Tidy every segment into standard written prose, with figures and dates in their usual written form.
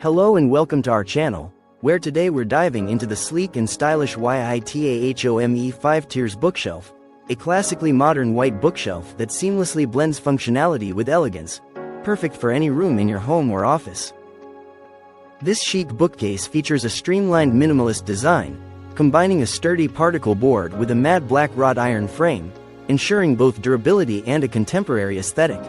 Hello and welcome to our channel, where today we're diving into the sleek and stylish YITAHOME 5 tiers bookshelf, a classically modern white bookshelf that seamlessly blends functionality with elegance, perfect for any room in your home or office. This chic bookcase features a streamlined minimalist design, combining a sturdy particle board with a matte black wrought iron frame, ensuring both durability and a contemporary aesthetic.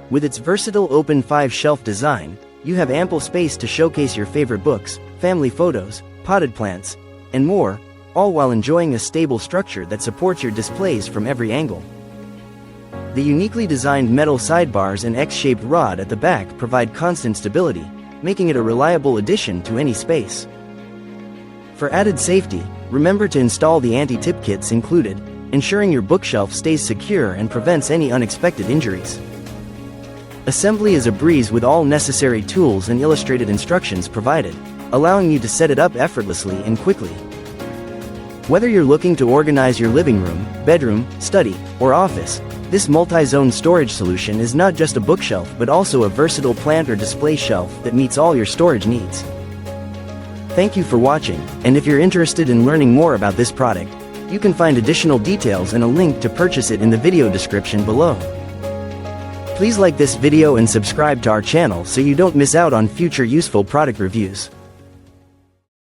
With its versatile open 5-shelf design, you have ample space to showcase your favorite books, family photos, potted plants, and more, all while enjoying a stable structure that supports your displays from every angle. The uniquely designed metal sidebars and X-shaped rod at the back provide constant stability, making it a reliable addition to any space. For added safety, remember to install the anti-tip kits included, ensuring your bookshelf stays secure and prevents any unexpected injuries. Assembly is a breeze with all necessary tools and illustrated instructions provided, allowing you to set it up effortlessly and quickly. Whether you're looking to organize your living room, bedroom, study, or office, this multi-zone storage solution is not just a bookshelf but also a versatile plant or display shelf that meets all your storage needs. Thank you for watching, and if you're interested in learning more about this product, you can find additional details and a link to purchase it in the video description below. Please like this video and subscribe to our channel so you don't miss out on future useful product reviews.